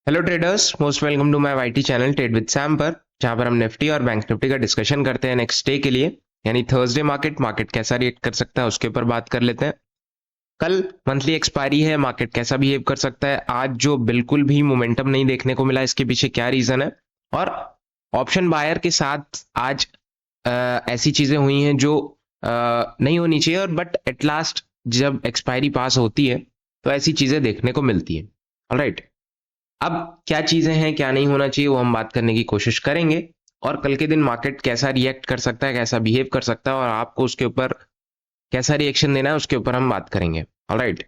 Hello traders, most welcome to my YT channel trade with Sam पर, जहां पर हम निफ्टी और बैंक निफ्टी का डिस्कशन करते हैं नेक्स्ट डे के लिए, यानी थर्सडे मार्केट कैसा रिएक्ट कर सकता है उसके ऊपर बात कर लेते हैं। कल मंथली एक्सपायरी है, मार्केट कैसा बिहेव कर सकता है, आज जो बिल्कुल भी मोमेंटम नहीं देखने को मिला, इसके पीछे क्या रीजन है। और ऑप्शन बायर के साथ आज ऐसी चीजें हुई हैं जो नहीं होनी चाहिए, और बट एट लास्ट जब एक्सपायरी पास होती है तो ऐसी चीजें देखने को मिलती है। ऑलराइट, अब क्या चीजें हैं, क्या नहीं होना चाहिए, वो हम बात करने की कोशिश करेंगे। और कल के दिन मार्केट कैसा रिएक्ट कर सकता है, कैसा बिहेव कर सकता है, और आपको उसके ऊपर कैसा रिएक्शन देना है उसके ऊपर हम बात करेंगे। ऑलराइट,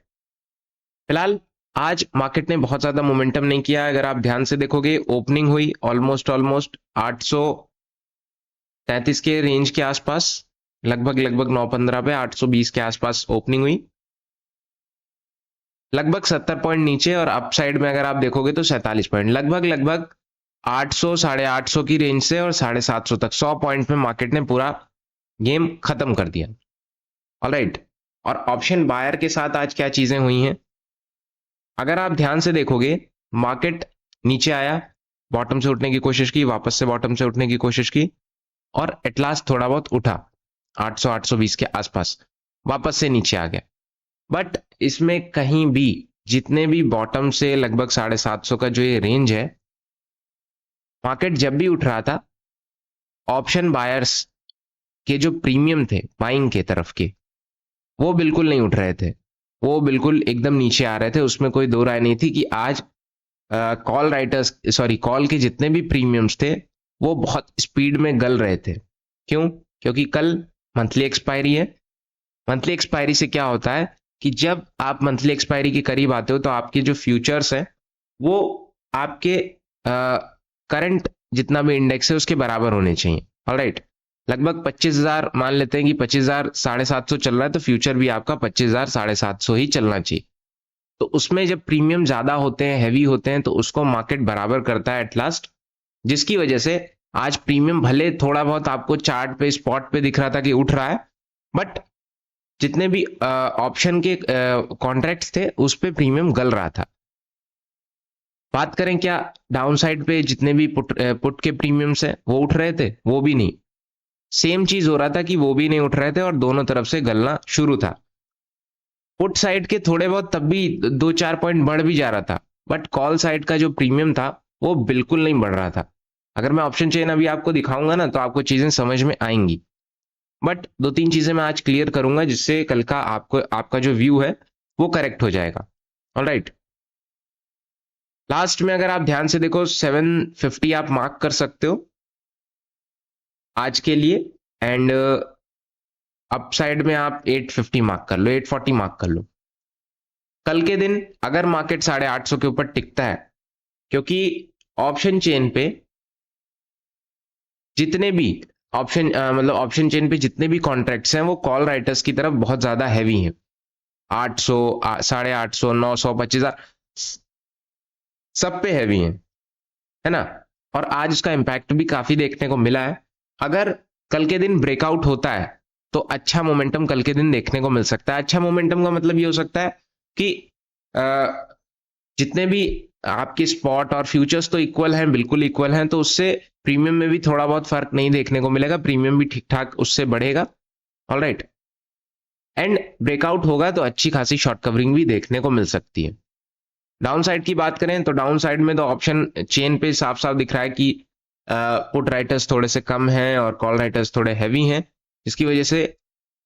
फिलहाल आज मार्केट ने बहुत ज्यादा मोमेंटम नहीं किया। अगर आप ध्यान से देखोगे, ओपनिंग हुई ऑलमोस्ट 833 के रेंज के आसपास, लगभग 9:15 पे 820 के आसपास ओपनिंग हुई, लगभग 70 पॉइंट नीचे। और अप साइड में अगर आप देखोगे तो 47 पॉइंट, लगभग 800 850 की रेंज से और 750 तक 100 पॉइंट में मार्केट ने पूरा गेम खत्म कर दिया। ऑलराइट, और ऑप्शन बायर के साथ आज क्या चीजें हुई हैं, अगर आप ध्यान से देखोगे, मार्केट नीचे आया, बॉटम से उठने की कोशिश की, वापस से बॉटम से उठने की कोशिश की, और एटलास्ट थोड़ा बहुत उठा 800 820 के आसपास, वापस से नीचे आ गया। बट इसमें कहीं भी, जितने भी बॉटम से लगभग 750 का जो ये रेंज है, मार्केट जब भी उठ रहा था, ऑप्शन बायर्स के जो प्रीमियम थे बाइंग के तरफ के, वो बिल्कुल नहीं उठ रहे थे, वो बिल्कुल एकदम नीचे आ रहे थे। उसमें कोई दो राय नहीं थी कि आज कॉल राइटर्स, सॉरी, कॉल के जितने भी प्रीमियम्स थे वो बहुत स्पीड में गल रहे थे। क्यों? क्योंकि कल मंथली एक्सपायरी है। मंथली एक्सपायरी से क्या होता है कि जब आप मंथली एक्सपायरी के करीब आते हो तो आपके जो फ्यूचर्स हैं वो आपके करंट जितना भी इंडेक्स है उसके बराबर होने चाहिए। ऑलराइट, लगभग 25,000 मान लेते हैं कि 25,000 750 चल रहा है, तो फ्यूचर भी आपका 25,000 750 ही चलना चाहिए। तो उसमें जब प्रीमियम ज्यादा होते हैं, हैवी होते हैं, तो उसको मार्केट बराबर करता है एट लास्ट, जिसकी वजह से आज प्रीमियम भले थोड़ा बहुत आपको चार्ट पे स्पॉट पे दिख रहा था कि उठ रहा है, बट जितने भी ऑप्शन के कॉन्ट्रैक्ट्स थे उस पे प्रीमियम गल रहा था। बात करें क्या डाउन साइड पे, जितने भी पुट के प्रीमियम्स हैं वो उठ रहे थे? वो भी नहीं। सेम चीज हो रहा था कि वो भी नहीं उठ रहे थे और दोनों तरफ से गलना शुरू था। पुट साइड के थोड़े बहुत तब भी 2-4 पॉइंट बढ़ भी जा रहा था, बट कॉल साइड का जो प्रीमियम था वो बिल्कुल नहीं बढ़ रहा था। अगर मैं ऑप्शन चेन अभी आपको दिखाऊंगा ना तो आपको चीजें समझ में आएंगी, बट दो तीन चीजें मैं आज क्लियर करूंगा जिससे कल का आपको, आपका जो व्यू है वो करेक्ट हो जाएगा। ऑलराइट, लास्ट में अगर आप ध्यान से देखो, 750 आप मार्क कर सकते हो आज के लिए, एंड अप साइड में आप 850 मार्क कर लो, 840 मार्क कर लो। कल के दिन अगर मार्केट 850 के ऊपर टिकता है, क्योंकि ऑप्शन चेन पे जितने भी मतलब ऑप्शन चेन पे जितने भी कॉन्ट्रैक्ट्स हैं वो कॉल राइटर्स की तरफ बहुत ज्यादा हैवी हैं। 800, 850, 900, 25,000 सब पे हैवी है ना। और आज उसका इम्पैक्ट भी काफी देखने को मिला है। अगर कल के दिन ब्रेकआउट होता है तो अच्छा मोमेंटम कल के दिन देखने को मिल सकता है। अच्छा मोमेंटम का मतलब ये हो सकता है कि जितने भी आपके स्पॉट और फ्यूचर्स तो इक्वल हैं, बिल्कुल इक्वल हैं, तो उससे प्रीमियम में भी थोड़ा बहुत फर्क नहीं देखने को मिलेगा, प्रीमियम भी ठीक ठाक उससे बढ़ेगा। ऑलराइट, एंड ब्रेकआउट होगा तो अच्छी खासी शॉर्ट कवरिंग भी देखने को मिल सकती है। डाउन साइड की बात करें तो डाउन साइड में तो ऑप्शन चेन पे साफ साफ दिख रहा है कि पुट राइटर्स थोड़े से कम हैं और कॉल राइटर्स थोड़े हैवी हैं, जिसकी वजह से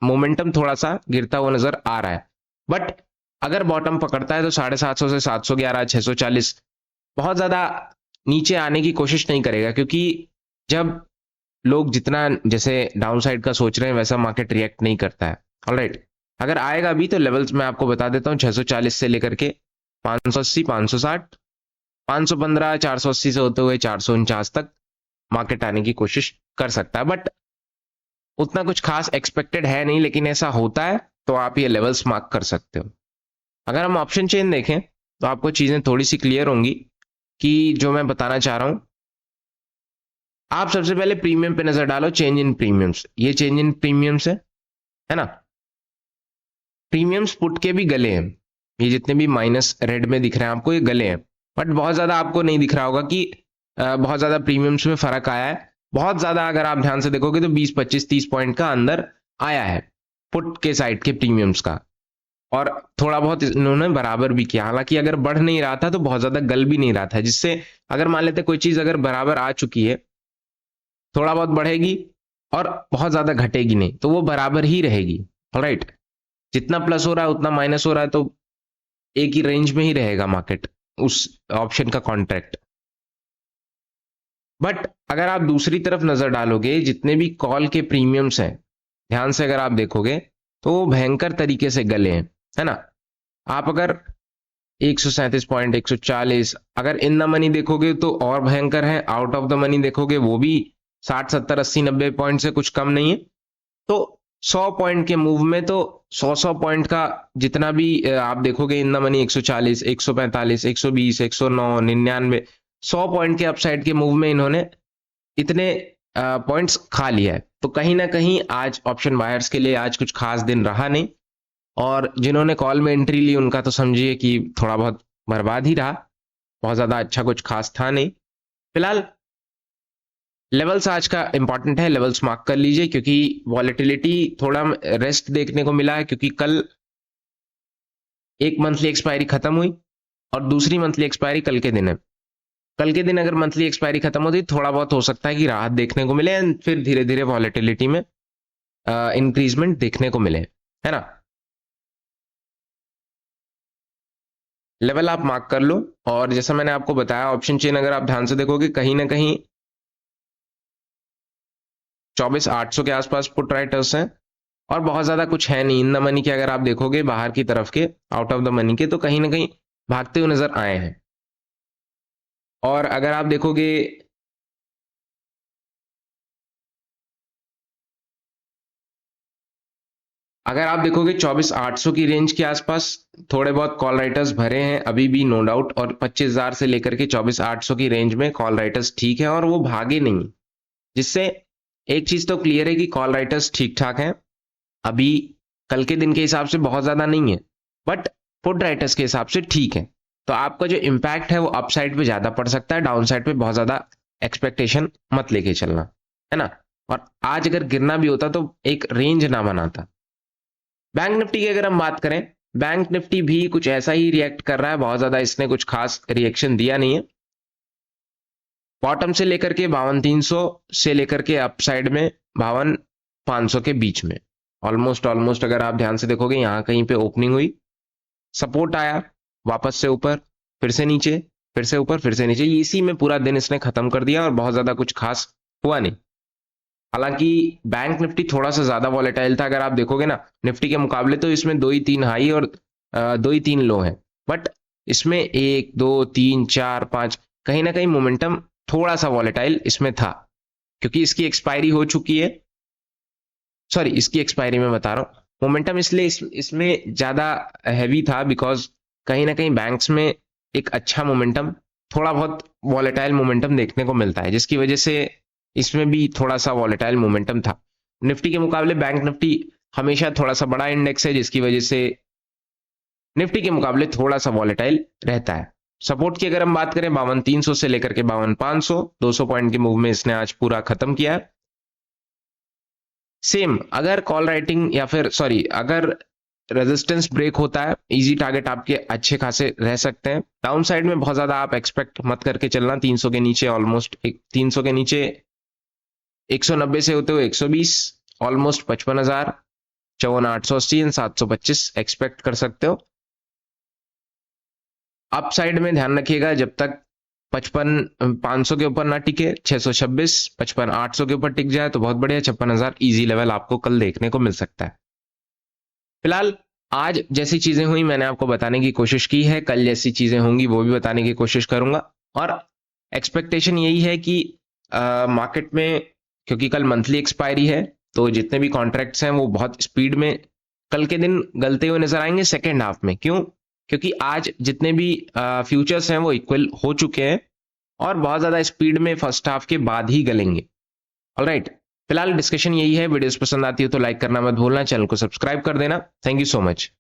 मोमेंटम थोड़ा सा गिरता हुआ नजर आ रहा है। बट अगर बॉटम पकड़ता है तो 750 से 711, 640 बहुत ज्यादा नीचे आने की कोशिश नहीं करेगा, क्योंकि जब लोग जितना जैसे डाउन साइड का सोच रहे हैं वैसा मार्केट रिएक्ट नहीं करता है। ऑलराइट, अगर आएगा भी तो लेवल्स मैं आपको बता देता हूँ, 640 से लेकर के 580, 560, 515, 480 से होते हुए 449 तक मार्केट आने की कोशिश कर सकता है। बट उतना कुछ खास एक्सपेक्टेड है नहीं, लेकिन ऐसा होता है तो आप ये लेवल्स मार्क कर सकते हो। अगर हम ऑप्शन चेन देखें तो आपको चीजें थोड़ी सी क्लियर होंगी कि जो मैं बताना चाह रहा हूं। आप सबसे पहले प्रीमियम पे नजर डालो, चेंज इन प्रीमियम्स, ये चेंज इन प्रीमियम्स है ना। प्रीमियम्स पुट के भी गले हैं, ये जितने भी माइनस रेड में दिख रहे हैं आपको, ये गले हैं। बट बहुत ज्यादा आपको नहीं दिख रहा होगा कि बहुत ज्यादा प्रीमियम्स में फर्क आया है। बहुत ज्यादा अगर आप ध्यान से देखोगे तो 20 25 30 पॉइंट का अंदर आया है पुट के साइड के प्रीमियम्स का, और थोड़ा बहुत इन्होंने बराबर भी किया। हालांकि अगर बढ़ नहीं रहा था तो बहुत ज्यादा गल भी नहीं रहा था, जिससे अगर मान लेते कोई चीज अगर बराबर आ चुकी है, थोड़ा बहुत बढ़ेगी और बहुत ज्यादा घटेगी नहीं, तो वो बराबर ही रहेगी। ऑलराइट, जितना प्लस हो रहा है उतना माइनस हो रहा है, तो एक ही रेंज में ही रहेगा मार्केट उस ऑप्शन का कॉन्ट्रैक्ट। बट अगर आप दूसरी तरफ नजर डालोगे, जितने भी कॉल के प्रीमियम्स हैं, ध्यान से अगर आप देखोगे तो वो भयंकर तरीके से गले हैं, है ना। आप अगर 137 पॉइंट, 140, अगर इन द मनी देखोगे तो और भयंकर है। आउट ऑफ द मनी देखोगे वो भी 60 70 80 90 पॉइंट से कुछ कम नहीं है। तो 100 पॉइंट के मूव में तो 100 पॉइंट का जितना भी आप देखोगे इन द मनी 140, 145, 120, 109, 99, 100 पॉइंट के अपसाइड के मूव में इन्होंने इतने पॉइंट्स खा लिया है। तो कहीं ना कहीं आज ऑप्शन बायर्स के लिए आज कुछ खास दिन रहा नहीं, और जिन्होंने कॉल में एंट्री ली उनका तो समझिए कि थोड़ा बहुत बर्बाद ही रहा। बहुत ज्यादा अच्छा कुछ खास था नहीं। फिलहाल लेवल्स आज का इंपॉर्टेंट है, लेवल्स मार्क कर लीजिए, क्योंकि वॉलेटिलिटी थोड़ा रेस्ट देखने को मिला है, क्योंकि कल एक मंथली एक्सपायरी खत्म हुई और दूसरी मंथली एक्सपायरी कल के दिन है। कल के दिन अगर मंथली एक्सपायरी खत्म होती थोड़ा बहुत हो सकता है कि राहत देखने को मिले, एंड फिर धीरे धीरे वॉलेटिलिटी में इंक्रीजमेंट देखने को मिले, है ना। लेवल आप मार्क कर लो, और जैसा मैंने आपको बताया ऑप्शन चेन अगर आप ध्यान से देखोगे कहीं ना कहीं 24,800 के आसपास पुट राइटर्स हैं, और बहुत ज्यादा कुछ है नहीं। इन द मनी के अगर आप देखोगे बाहर की तरफ के, आउट ऑफ द मनी के, तो कहीं ना कहीं भागते हुए नजर आए हैं। और अगर आप देखोगे अगर आप देखोगे 24,800 की रेंज के आसपास थोड़े बहुत कॉल राइटर्स भरे हैं अभी भी, नो डाउट। और 25,000 से लेकर के 24,800 की रेंज में कॉल राइटर्स ठीक है और वो भागे नहीं, जिससे एक चीज तो क्लियर है कि कॉल राइटर्स ठीक ठाक हैं अभी। कल के दिन के हिसाब से बहुत ज्यादा नहीं है, बट पुट राइटर्स के हिसाब से ठीक है। तो आपका जो इम्पैक्ट है वो अपसाइड पे ज्यादा पड़ सकता है, डाउन साइड पे बहुत ज्यादा एक्सपेक्टेशन मत लेके चलना, है ना। और आज अगर गिरना भी होता तो एक रेंज ना बनाता। बैंक निफ्टी की अगर हम बात करें, बैंक निफ्टी भी कुछ ऐसा ही रिएक्ट कर रहा है, बहुत ज्यादा इसने कुछ खास रिएक्शन दिया नहीं है। बॉटम से लेकर के 52,300 से लेकर के अपसाइड में 52,500 के बीच में ऑलमोस्ट अगर आप ध्यान से देखोगे यहां कहीं पे ओपनिंग हुई, सपोर्ट आया, वापस से ऊपर, फिर से नीचे, फिर से ऊपर, फिर से नीचे, इसी में पूरा दिन इसने खत्म कर दिया और बहुत ज्यादा कुछ खास हुआ नहीं। हालांकि बैंक निफ्टी थोड़ा सा ज्यादा वॉलेटाइल था, अगर आप देखोगे ना निफ्टी के मुकाबले, तो इसमें 2 ही 3 हाई और 2 ही 3 लो हैं। बट इसमें 1 2 3 4 5 कहीं ना कहीं मोमेंटम थोड़ा सा वॉलेटाइल इसमें था, क्योंकि इसकी एक्सपायरी हो चुकी है। सॉरी, इसकी एक्सपायरी में बता रहा हूँ, मोमेंटम इसलिए इसमें ज्यादा हैवी था बिकॉज कहीं ना कहीं बैंक्स में एक अच्छा मोमेंटम, थोड़ा बहुत वॉलेटाइल मोमेंटम देखने को मिलता है, जिसकी वजह से इसमें भी थोड़ा सा वॉलेटाइल मोमेंटम था। निफ्टी के मुकाबले बैंक निफ्टी हमेशा थोड़ा सा बड़ा इंडेक्स है, जिसकी वजह से निफ्टी के मुकाबले थोड़ा सा वॉलेटाइल रहता है। सपोर्ट की अगर हम बात करें 52,300 से लेकर के 52,500, 200 पॉइंट के मूव में इसने आज पूरा खत्म किया है। सेम अगर कॉल राइटिंग या फिर सॉरी अगर रेजिस्टेंस ब्रेक होता है, इजी टारगेट आपके अच्छे खासे रह सकते हैं। डाउन साइड में बहुत ज्यादा आप एक्सपेक्ट मत करके चलना। 300 के नीचे ऑलमोस्ट 300 के नीचे 190 से होते हुए 120, ऑलमोस्ट 55,000, 54,880 एंड 725 एक्सपेक्ट कर सकते हो। अप साइड में ध्यान रखिएगा जब तक 55,500 के ऊपर ना टिके, 626, 55,800 के ऊपर टिक जाए तो बहुत बढ़िया। 56,000 इजी लेवल आपको कल देखने को मिल सकता है। फिलहाल आज जैसी चीजें हुई मैंने आपको बताने की कोशिश की है, कल जैसी चीजें होंगी वो भी बताने की कोशिश करूंगा। और एक्सपेक्टेशन यही है कि मार्केट में, क्योंकि कल मंथली एक्सपायरी है, तो जितने भी कॉन्ट्रैक्ट्स हैं वो बहुत स्पीड में कल के दिन गलते हुए नजर आएंगे सेकेंड हाफ में। क्यों? क्योंकि आज जितने भी फ्यूचर्स हैं वो इक्वल हो चुके हैं और बहुत ज्यादा स्पीड में फर्स्ट हाफ के बाद ही गलेंगे। ऑलराइट, फिलहाल डिस्कशन यही है। वीडियोस पसंद आती हो तो लाइक करना मत भूलना, चैनल को सब्सक्राइब कर देना। Thank you so much.